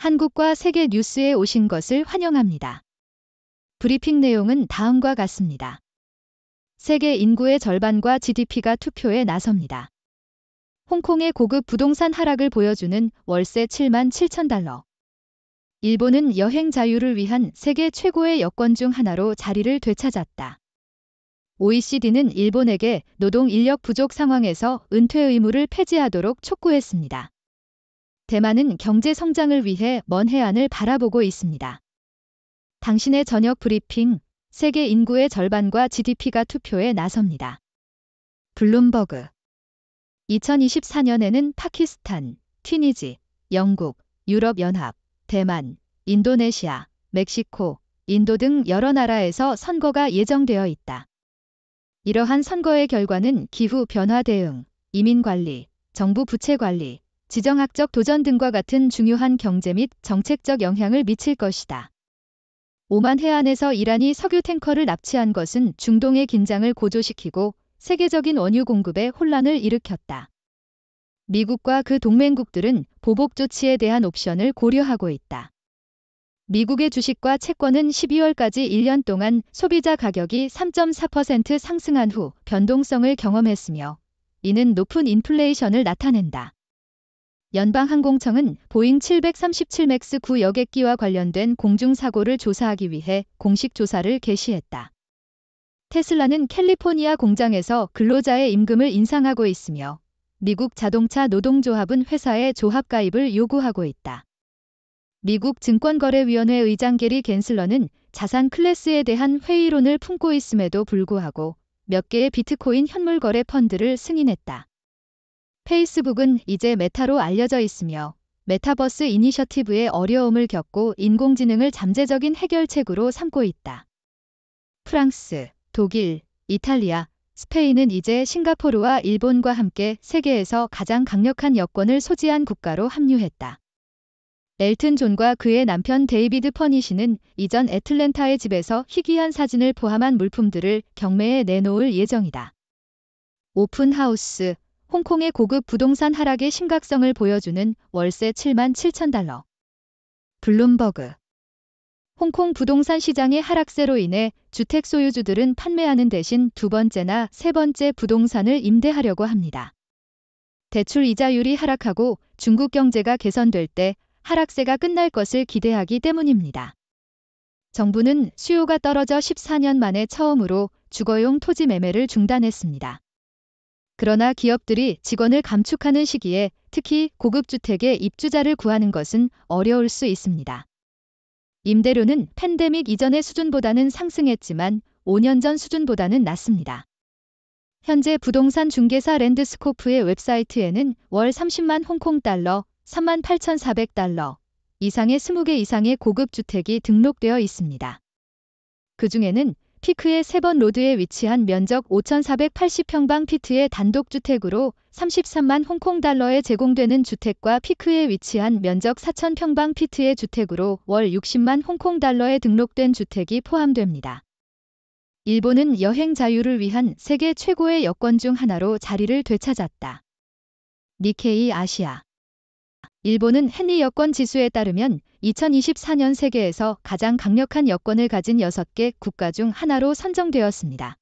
한국과 세계 뉴스에 오신 것을 환영합니다. 브리핑 내용은 다음과 같습니다. 세계 인구의 절반과 GDP가 투표에 나섭니다. 홍콩의 고급 부동산 하락을 보여주는 월세 7만 7천 달러. 일본은 여행 자유를 위한 세계 최고의 여권 중 하나로 자리를 되찾았다. OECD는 일본에게 노동 인력 부족 상황에서 은퇴 의무를 폐지하도록 촉구했습니다. 대만은 경제 성장을 위해 먼 해안을 바라보고 있습니다. 당신의 저녁 브리핑, 세계 인구의 절반과 GDP가 투표에 나섭니다. 블룸버그. 2024년에는 파키스탄, 튀니지, 영국, 유럽연합, 대만, 인도네시아, 멕시코, 인도 등 여러 나라에서 선거가 예정되어 있다. 이러한 선거의 결과는 기후 변화 대응, 이민 관리, 정부 부채 관리, 지정학적 도전 등과 같은 중요한 경제 및 정책적 영향을 미칠 것이다. 오만 해안에서 이란이 석유 탱커를 납치한 것은 중동의 긴장을 고조시키고 세계적인 원유 공급에 혼란을 일으켰다. 미국과 그 동맹국들은 보복 조치에 대한 옵션을 고려하고 있다. 미국의 주식과 채권은 12월까지 1년 동안 소비자 가격이 3.4% 상승한 후 변동성을 경험했으며 이는 높은 인플레이션을 나타낸다. 연방항공청은 보잉 737 맥스 9 여객기와 관련된 공중사고를 조사하기 위해 공식 조사를 개시했다. 테슬라는 캘리포니아 공장에서 근로자의 임금을 인상하고 있으며 미국 자동차 노동조합은 회사의 조합 가입을 요구하고 있다. 미국 증권거래위원회 의장 게리 갠슬러는 자산 클래스에 대한 회의론을 품고 있음에도 불구하고 몇 개의 비트코인 현물 거래 펀드를 승인했다. 페이스북은 이제 메타로 알려져 있으며 메타버스 이니셔티브의 어려움을 겪고 인공지능을 잠재적인 해결책으로 삼고 있다. 프랑스, 독일, 이탈리아, 스페인은 이제 싱가포르와 일본과 함께 세계에서 가장 강력한 여권을 소지한 국가로 합류했다. 엘튼 존과 그의 남편 데이비드 퍼니시는 이전 애틀랜타의 집에서 희귀한 사진을 포함한 물품들을 경매에 내놓을 예정이다. 오픈하우스. 홍콩의 고급 부동산 하락의 심각성을 보여주는 월세 7만 7천 달러. 블룸버그. 홍콩 부동산 시장의 하락세로 인해 주택 소유주들은 판매하는 대신 두 번째나 세 번째 부동산을 임대하려고 합니다. 대출 이자율이 하락하고 중국 경제가 개선될 때 하락세가 끝날 것을 기대하기 때문입니다. 정부는 수요가 떨어져 14년 만에 처음으로 주거용 토지 매매를 중단했습니다. 그러나 기업들이 직원을 감축하는 시기에 특히 고급주택에 입주자를 구하는 것은 어려울 수 있습니다. 임대료는 팬데믹 이전의 수준보다는 상승했지만 5년 전 수준보다는 낮습니다. 현재 부동산 중개사 랜드스코프의 웹사이트에는 월 30만 홍콩 달러, 38,400달러 이상의 20개 이상의 고급주택이 등록되어 있습니다. 그 중에는 피크의 3번 로드에 위치한 면적 5,480평방피트의 단독주택으로 33만 홍콩 달러에 제공되는 주택과 피크에 위치한 면적 4,000평방피트의 주택으로 월 60만 홍콩 달러에 등록된 주택이 포함됩니다. 일본은 여행 자유를 위한 세계 최고의 여권 중 하나로 자리를 되찾았다. 니케이 아시아. 일본은 헨리 여권 지수에 따르면 2024년 세계에서 가장 강력한 여권을 가진 6개 국가 중 하나로 선정되었습니다.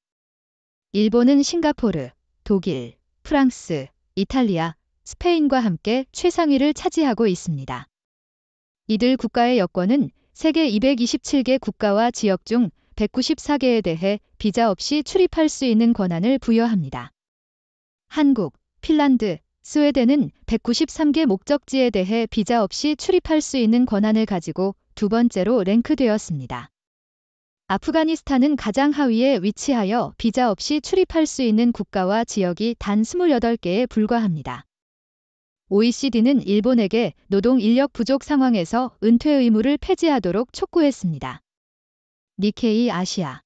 일본은 싱가포르, 독일, 프랑스, 이탈리아, 스페인과 함께 최상위를 차지하고 있습니다. 이들 국가의 여권은 세계 227개 국가와 지역 중 194개에 대해 비자 없이 출입할 수 있는 권한을 부여합니다. 한국, 핀란드, 스웨덴은 193개 목적지에 대해 비자 없이 출입할 수 있는 권한을 가지고 두 번째로 랭크되었습니다. 아프가니스탄은 가장 하위에 위치하여 비자 없이 출입할 수 있는 국가와 지역이 단 28개에 불과합니다. OECD는 일본에게 노동 인력 부족 상황에서 은퇴 의무를 폐지하도록 촉구했습니다. 니케이 아시아.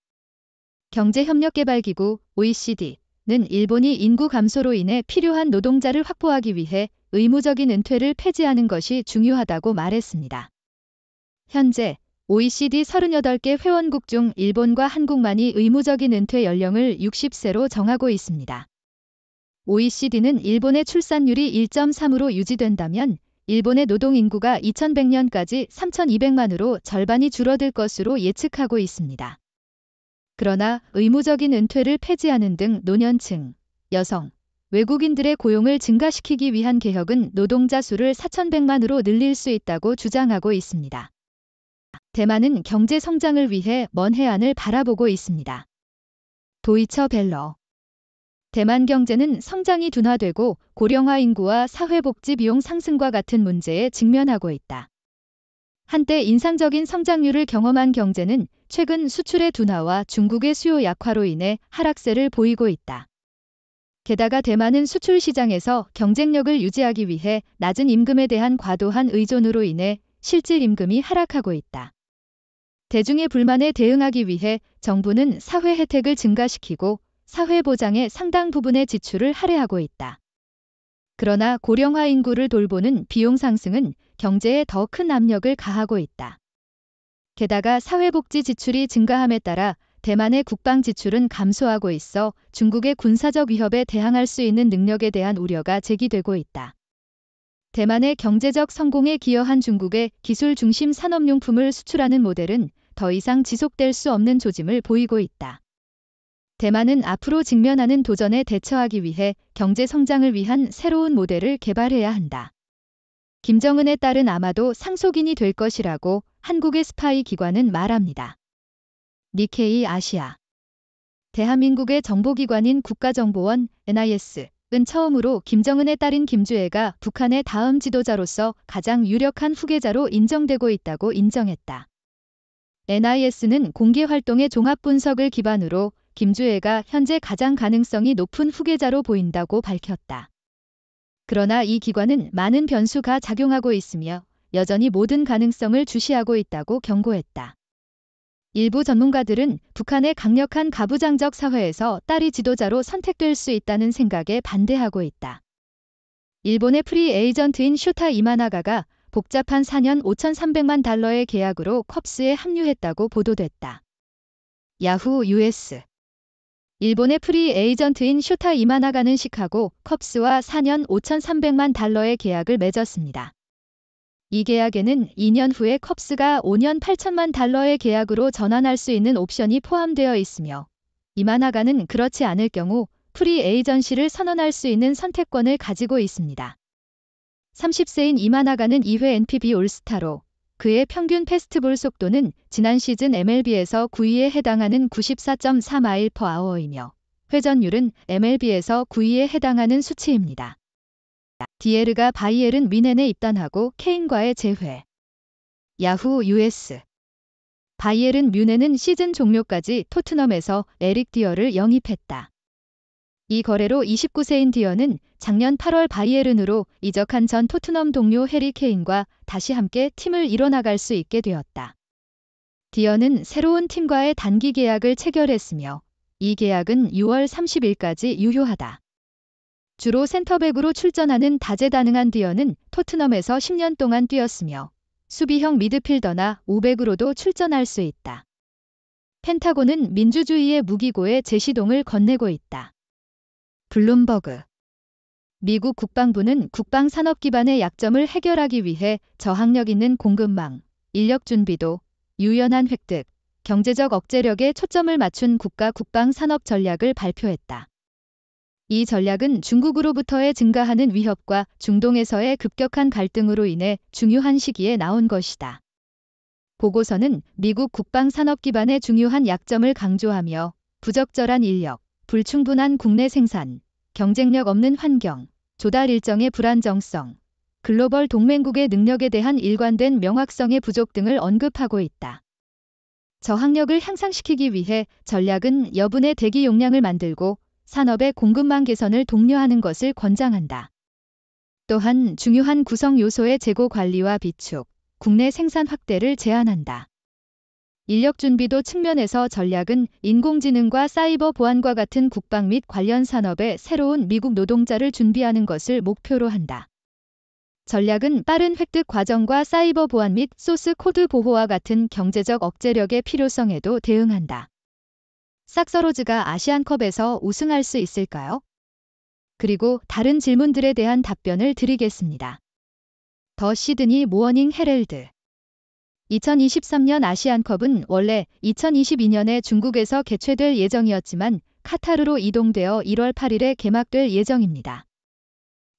경제협력개발기구 OECD 는 일본이 인구 감소로 인해 필요한 노동자를 확보하기 위해 의무적인 은퇴를 폐지하는 것이 중요하다고 말했습니다. 현재 OECD 38개 회원국 중 일본과 한국만이 의무적인 은퇴 연령을 60세로 정하고 있습니다. OECD는 일본의 출산율이 1.3으로 유지된다면 일본의 노동 인구가 2100년까지 3200만으로 절반이 줄어들 것으로 예측하고 있습니다. 그러나 의무적인 은퇴를 폐지하는 등 노년층, 여성, 외국인들의 고용을 증가시키기 위한 개혁은 노동자 수를 4100만으로 늘릴 수 있다고 주장하고 있습니다. 대만은 경제 성장을 위해 먼 해안을 바라보고 있습니다. 도이처 벨러. 대만 경제는 성장이 둔화되고 고령화 인구와 사회복지 비용 상승과 같은 문제에 직면하고 있다. 한때 인상적인 성장률을 경험한 경제는 최근 수출의 둔화와 중국의 수요 약화로 인해 하락세를 보이고 있다. 게다가 대만은 수출 시장에서 경쟁력을 유지하기 위해 낮은 임금에 대한 과도한 의존으로 인해 실질 임금이 하락하고 있다. 대중의 불만에 대응하기 위해 정부는 사회 혜택을 증가시키고 사회보장의 상당 부분의 지출을 할애하고 있다. 그러나 고령화 인구를 돌보는 비용 상승은 경제에 더 큰 압력을 가하고 있다. 게다가 사회복지 지출이 증가함에 따라 대만의 국방 지출은 감소하고 있어 중국의 군사적 위협에 대항할 수 있는 능력에 대한 우려가 제기되고 있다. 대만의 경제적 성공에 기여한 중국의 기술 중심 산업용품을 수출하는 모델은 더 이상 지속될 수 없는 조짐을 보이고 있다. 대만은 앞으로 직면하는 도전에 대처하기 위해 경제 성장을 위한 새로운 모델을 개발해야 한다. 김정은의 딸은 아마도 상속인이 될 것이라고 한국의 스파이 기관은 말합니다. 니케이 아시아. 대한민국의 정보기관인 국가정보원 NIS은 처음으로 김정은의 딸인 김주애가 북한의 다음 지도자로서 가장 유력한 후계자로 인정되고 있다고 인정했다. NIS는 공개활동의 종합 분석을 기반으로 김주애가 현재 가장 가능성이 높은 후계자로 보인다고 밝혔다. 그러나 이 기관은 많은 변수가 작용하고 있으며 여전히 모든 가능성을 주시하고 있다고 경고했다. 일부 전문가들은 북한의 강력한 가부장적 사회에서 딸이 지도자로 선택될 수 있다는 생각에 반대하고 있다. 일본의 프리 에이전트인 슈타 이마나가가 복잡한 4년 5,300만 달러의 계약으로 컵스에 합류했다고 보도됐다. 야후 US. 일본의 프리 에이전트인 슈타 이마나가는 시카고 컵스와 4년 5,300만 달러의 계약을 맺었습니다. 이 계약에는 2년 후에 컵스가 5년 8천만 달러의 계약으로 전환할 수 있는 옵션이 포함되어 있으며 이마나가는 그렇지 않을 경우 프리 에이전시를 선언할 수 있는 선택권을 가지고 있습니다. 30세인 이마나가는 2회 NPB 올스타로 그의 평균 패스트볼 속도는 지난 시즌 MLB에서 9위에 해당하는 94.4마일/아워이며 회전율은 MLB에서 9위에 해당하는 수치입니다. 디에르가 바이에른 뮌헨에 입단하고 케인과의 재회. 야후 US. 바이에른 뮌헨은 시즌 종료까지 토트넘에서 에릭 디어를 영입했다. 이 거래로 29세인 디어는 작년 8월 바이에른으로 이적한 전 토트넘 동료 해리 케인과 다시 함께 팀을 이뤄나갈 수 있게 되었다. 디어는 새로운 팀과의 단기 계약을 체결했으며 이 계약은 6월 30일까지 유효하다. 주로 센터백으로 출전하는 다재다능한 디어는 토트넘에서 10년 동안 뛰었으며 수비형 미드필더나 우백으로도 출전할 수 있다. 펜타곤은 민주주의의 무기고에 재시동을 건네고 있다. 블룸버그. 미국 국방부는 국방 산업 기반의 약점을 해결하기 위해 저항력 있는 공급망, 인력 준비도, 유연한 획득, 경제적 억제력에 초점을 맞춘 국가 국방 산업 전략을 발표했다. 이 전략은 중국으로부터의 증가하는 위협과 중동에서의 급격한 갈등으로 인해 중요한 시기에 나온 것이다. 보고서는 미국 국방 산업 기반의 중요한 약점을 강조하며 부적절한 인력, 불충분한 국내 생산, 경쟁력 없는 환경, 조달 일정의 불안정성, 글로벌 동맹국의 능력에 대한 일관된 명확성의 부족 등을 언급하고 있다. 저항력을 향상시키기 위해 전략은 여분의 대기 용량을 만들고 산업의 공급망 개선을 독려하는 것을 권장한다. 또한 중요한 구성 요소의 재고 관리와 비축, 국내 생산 확대를 제한한다. 인력 준비도 측면에서 전략은 인공지능과 사이버 보안과 같은 국방 및 관련 산업에 새로운 미국 노동자를 준비하는 것을 목표로 한다. 전략은 빠른 획득 과정과 사이버 보안 및 소스 코드 보호와 같은 경제적 억제력의 필요성에도 대응한다. 삭서로즈가 아시안컵에서 우승할 수 있을까요? 그리고 다른 질문들에 대한 답변을 드리겠습니다. 더 시드니 모어닝 헤럴드. 2023년 아시안컵은 원래 2022년에 중국에서 개최될 예정이었지만 카타르로 이동되어 1월 8일에 개막될 예정입니다.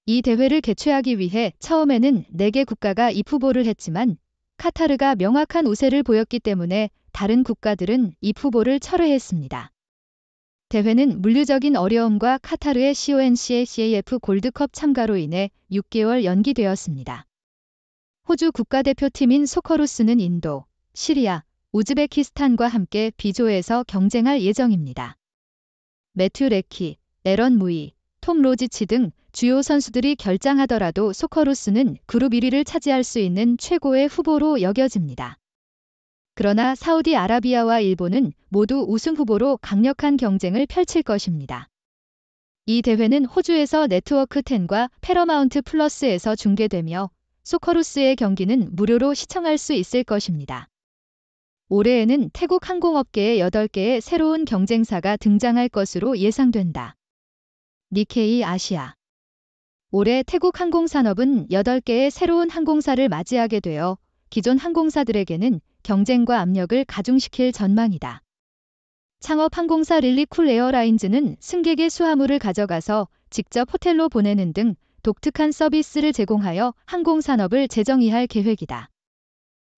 이 대회를 개최하기 위해 처음에는 4개 국가가 입후보를 했지만 카타르가 명확한 우세를 보였기 때문에 다른 국가들은 입후보를 철회했습니다. 대회는 물리적인 어려움과 카타르의 CONCACAF 골드컵 참가로 인해 6개월 연기되었습니다. 호주 국가대표팀인 소커루스는 인도, 시리아, 우즈베키스탄과 함께 B조에서 경쟁할 예정입니다. 매튜 레키, 에런 무이, 톰 로지치 등 주요 선수들이 결장하더라도 소커루스는 그룹 1위를 차지할 수 있는 최고의 후보로 여겨집니다. 그러나 사우디아라비아와 일본은 모두 우승 후보로 강력한 경쟁을 펼칠 것입니다. 이 대회는 호주에서 네트워크 10과 패러마운트 플러스에서 중계되며 소커루스의 경기는 무료로 시청할 수 있을 것입니다. 올해에는 태국 항공업계의 8개의 새로운 경쟁사가 등장할 것으로 예상된다. 니케이 아시아. 올해 태국 항공산업은 8개의 새로운 항공사를 맞이하게 되어 기존 항공사들에게는 경쟁과 압력을 가중시킬 전망이다. 창업 항공사 릴리쿨 에어라인즈는 승객의 수화물을 가져가서 직접 호텔로 보내는 등 독특한 서비스를 제공하여 항공산업을 재정의할 계획이다.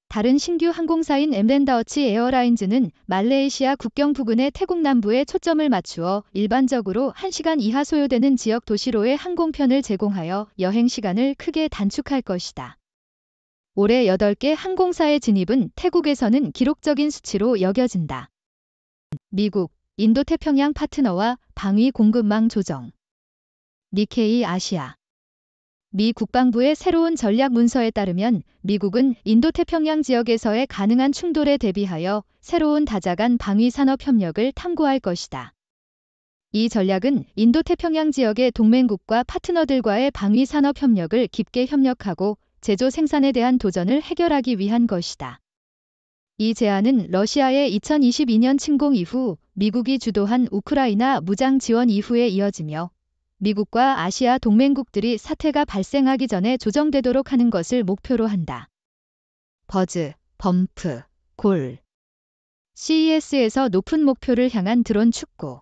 다른 신규 항공사인 엠벤다어치 에어라인즈는 말레이시아 국경 부근의 태국 남부에 초점을 맞추어 일반적으로 1시간 이하 소요되는 지역 도시로의 항공편을 제공하여 여행 시간을 크게 단축할 것이다. 올해 8개 항공사의 진입은 태국에서는 기록적인 수치로 여겨진다. 미국, 인도태평양 파트너와 방위 공급망 조정. 니케이 아시아. 미 국방부의 새로운 전략 문서에 따르면 미국은 인도태평양 지역에서의 가능한 충돌에 대비하여 새로운 다자간 방위산업 협력을 탐구할 것이다. 이 전략은 인도태평양 지역의 동맹국과 파트너들과의 방위산업 협력을 깊게 협력하고 제조 생산에 대한 도전을 해결하기 위한 것이다. 이 제안은 러시아의 2022년 침공 이후 미국이 주도한 우크라이나 무장 지원 이후에 이어지며 미국과 아시아 동맹국들이 사태가 발생하기 전에 조정되도록 하는 것을 목표로 한다. 버즈, 범프, 골. CES에서 높은 목표를 향한 드론 축구.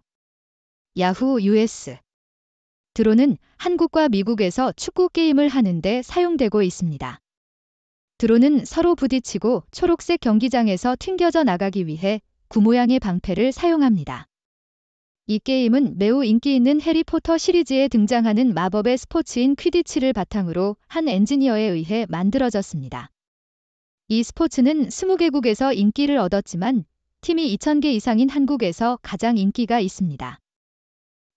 야후 US. 드론은 한국과 미국에서 축구 게임을 하는데 사용되고 있습니다. 드론은 서로 부딪히고 초록색 경기장에서 튕겨져 나가기 위해 구 모양의 방패를 사용합니다. 이 게임은 매우 인기 있는 해리포터 시리즈에 등장하는 마법의 스포츠인 퀴디치를 바탕으로 한 엔지니어에 의해 만들어졌습니다. 이 스포츠는 20개국에서 인기를 얻었지만 팀이 2,000개 이상인 한국에서 가장 인기가 있습니다.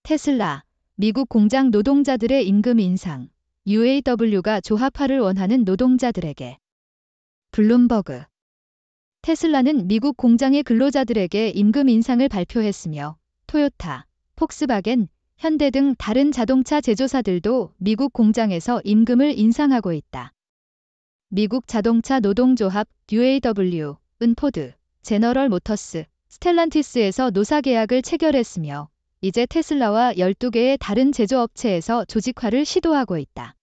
테슬라, 미국 공장 노동자들의 임금 인상, UAW가 조합화를 원하는 노동자들에게. 블룸버그. 테슬라는 미국 공장의 근로자들에게 임금 인상을 발표했으며 토요타, 폭스바겐, 현대 등 다른 자동차 제조사들도 미국 공장에서 임금을 인상하고 있다. 미국 자동차 노동조합 UAW는 포드, 제너럴 모터스, 스텔란티스에서 노사 계약을 체결했으며 이제 테슬라와 12개의 다른 제조업체에서 조직화를 시도하고 있다.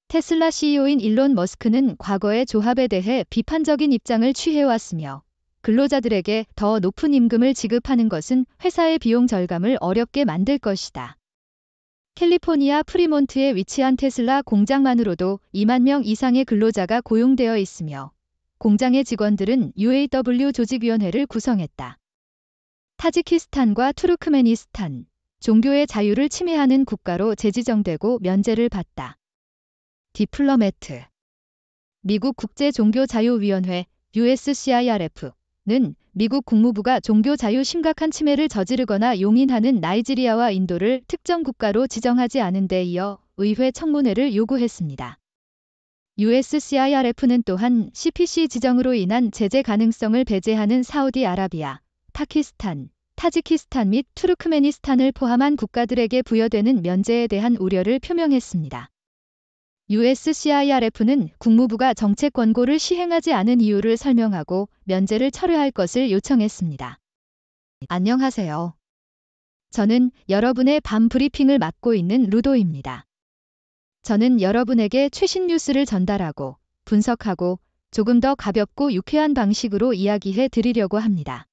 테슬라 CEO인 일론 머스크는 과거의 조합에 대해 비판적인 입장을 취해왔으며 근로자들에게 더 높은 임금을 지급하는 것은 회사의 비용 절감을 어렵게 만들 것이다. 캘리포니아 프리몬트에 위치한 테슬라 공장만으로도 2만 명 이상의 근로자가 고용되어 있으며 공장의 직원들은 UAW 조직위원회를 구성했다. 타지키스탄과 투르크메니스탄, 종교의 자유를 침해하는 국가로 재지정되고 면제를 받다. 디플로매트. 미국 국제종교자유위원회 USCIRF는 미국 국무부가 종교 자유 심각한 침해를 저지르거나 용인하는 나이지리아와 인도를 특정 국가로 지정하지 않은 데 이어 의회 청문회를 요구했습니다. USCIRF는 또한 CPC 지정으로 인한 제재 가능성을 배제하는 사우디아라비아, 파키스탄, 타지키스탄 및 투르크메니스탄을 포함한 국가들에게 부여되는 면제에 대한 우려를 표명했습니다. USCIRF는 국무부가 정책 권고를 시행하지 않은 이유를 설명하고 면제를 철회할 것을 요청했습니다. 안녕하세요. 저는 여러분의 밤 브리핑을 맡고 있는 루도입니다. 저는 여러분에게 최신 뉴스를 전달하고 분석하고 조금 더 가볍고 유쾌한 방식으로 이야기해 드리려고 합니다.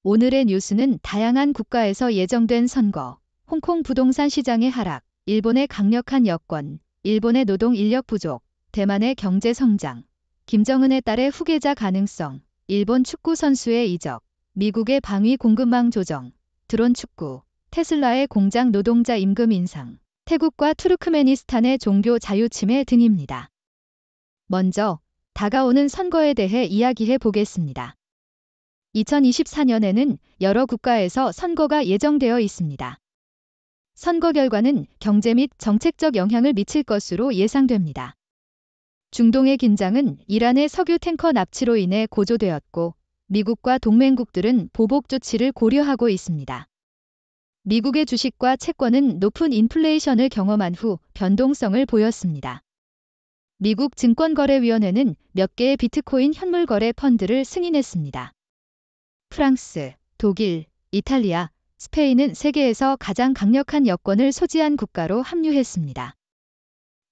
오늘의 뉴스는 다양한 국가에서 예정된 선거, 홍콩 부동산 시장의 하락, 일본의 강력한 여권, 일본의 노동 인력 부족, 대만의 경제 성장, 김정은의 딸의 후계자 가능성, 일본 축구 선수의 이적, 미국의 방위 공급망 조정, 드론 축구, 테슬라의 공장 노동자 임금 인상, 태국과 투르크메니스탄의 종교 자유 침해 등입니다. 먼저 다가오는 선거에 대해 이야기해 보겠습니다. 2024년에는 여러 국가에서 선거가 예정되어 있습니다. 선거 결과는 경제 및 정책적 영향을 미칠 것으로 예상됩니다. 중동의 긴장은 이란의 석유 탱커 납치로 인해 고조되었고, 미국과 동맹국들은 보복 조치를 고려하고 있습니다. 미국의 주식과 채권은 높은 인플레이션을 경험한 후 변동성을 보였습니다. 미국 증권거래위원회는 몇 개의 비트코인 현물 거래 펀드를 승인했습니다. 프랑스, 독일, 이탈리아, 스페인은 세계에서 가장 강력한 여권을 소지한 국가로 합류했습니다.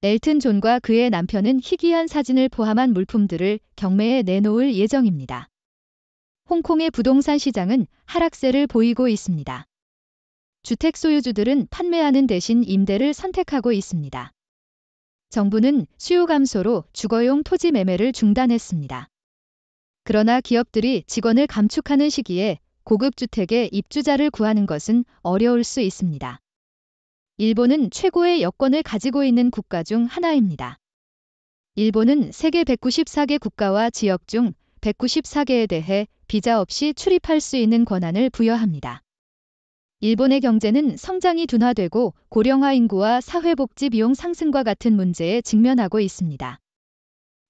엘튼 존과 그의 남편은 희귀한 사진을 포함한 물품들을 경매에 내놓을 예정입니다. 홍콩의 부동산 시장은 하락세를 보이고 있습니다. 주택 소유주들은 판매하는 대신 임대를 선택하고 있습니다. 정부는 수요 감소로 주거용 토지 매매를 중단했습니다. 그러나 기업들이 직원을 감축하는 시기에 고급 주택의 입주자를 구하는 것은 어려울 수 있습니다. 일본은 최고의 여권을 가지고 있는 국가 중 하나입니다. 일본은 세계 194개 국가와 지역 중 194개에 대해 비자 없이 출입할 수 있는 권한을 부여합니다. 일본의 경제는 성장이 둔화되고 고령화 인구와 사회복지 비용 상승과 같은 문제에 직면하고 있습니다.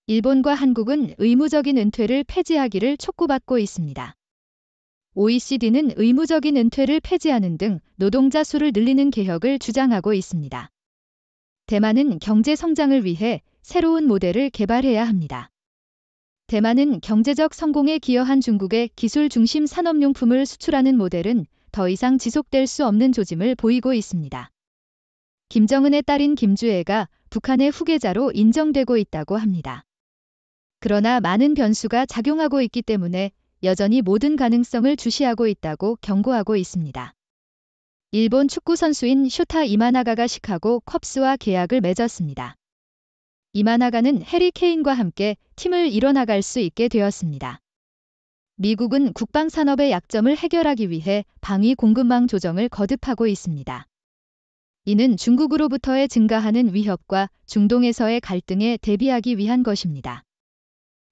일본과 한국은 의무적인 은퇴를 폐지하기를 촉구받고 있습니다. OECD는 의무적인 은퇴를 폐지하는 등 노동자 수를 늘리는 개혁을 주장하고 있습니다. 대만은 경제 성장을 위해 새로운 모델을 개발해야 합니다. 대만은 경제적 성공에 기여한 중국의 기술 중심 산업용품을 수출하는 모델은 더 이상 지속될 수 없는 조짐을 보이고 있습니다. 김정은의 딸인 김주애가 북한의 후계자로 인정되고 있다고 합니다. 그러나 많은 변수가 작용하고 있기 때문에 여전히 모든 가능성을 주시하고 있다고 경고하고 있습니다. 일본 축구 선수인 쇼타 이마나가가 시카고 컵스와 계약을 맺었습니다. 이마나가는 해리 케인과 함께 팀을 이뤄나갈 수 있게 되었습니다. 미국은 국방산업의 약점을 해결하기 위해 방위 공급망 조정을 거듭하고 있습니다. 이는 중국으로부터의 증가하는 위협과 중동에서의 갈등에 대비하기 위한 것입니다.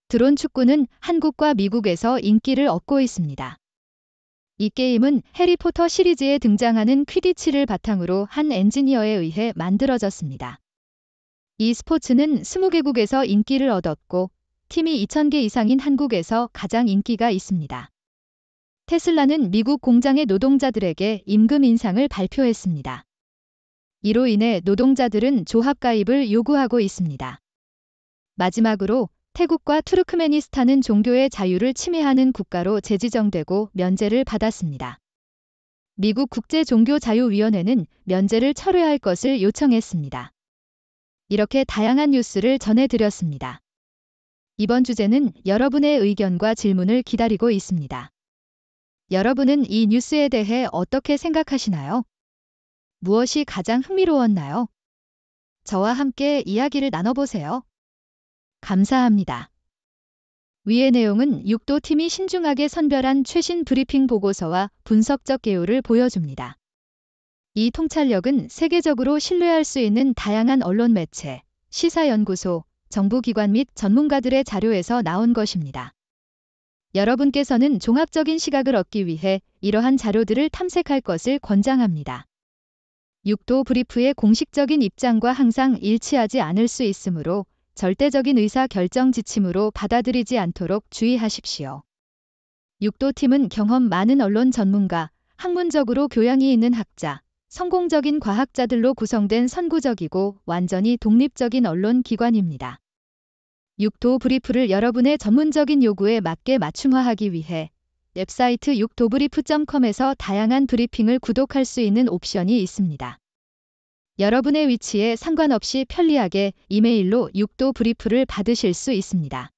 드론 축구는 한국과 미국에서 인기를 얻고 있습니다. 이 게임은 해리포터 시리즈에 등장하는 퀴디치를 바탕으로 한 엔지니어에 의해 만들어졌습니다. 이 스포츠는 20개국에서 인기를 얻었고 팀이 2,000개 이상인 한국에서 가장 인기가 있습니다. 테슬라는 미국 공장의 노동자들에게 임금 인상을 발표했습니다. 이로 인해 노동자들은 조합 가입을 요구하고 있습니다. 마지막으로 태국과 투르크메니스탄은 종교의 자유를 침해하는 국가로 재지정되고 면제를 받았습니다. 미국 국제종교자유위원회는 면제를 철회할 것을 요청했습니다. 이렇게 다양한 뉴스를 전해드렸습니다. 이번 주제는 여러분의 의견과 질문을 기다리고 있습니다. 여러분은 이 뉴스에 대해 어떻게 생각하시나요? 무엇이 가장 흥미로웠나요? 저와 함께 이야기를 나눠보세요. 감사합니다. 위의 내용은 6도 팀이 신중하게 선별한 최신 브리핑 보고서와 분석적 개요를 보여줍니다. 이 통찰력은 세계적으로 신뢰할 수 있는 다양한 언론 매체, 시사연구소, 정부기관 및 전문가들의 자료에서 나온 것입니다. 여러분께서는 종합적인 시각을 얻기 위해 이러한 자료들을 탐색할 것을 권장합니다. 6도 브리프의 공식적인 입장과 항상 일치하지 않을 수 있으므로 절대적인 의사 결정 지침으로 받아들이지 않도록 주의하십시오. 6도 팀은 경험 많은 언론 전문가, 학문적으로 교양이 있는 학자, 성공적인 과학자들로 구성된 선구적이고 완전히 독립적인 언론 기관입니다. 6도 브리프를 여러분의 전문적인 요구에 맞게 맞춤화하기 위해 웹사이트 6도브리프.com에서 다양한 브리핑을 구독할 수 있는 옵션이 있습니다. 여러분의 위치에 상관없이 편리하게 이메일로 6도 브리프를 받으실 수 있습니다.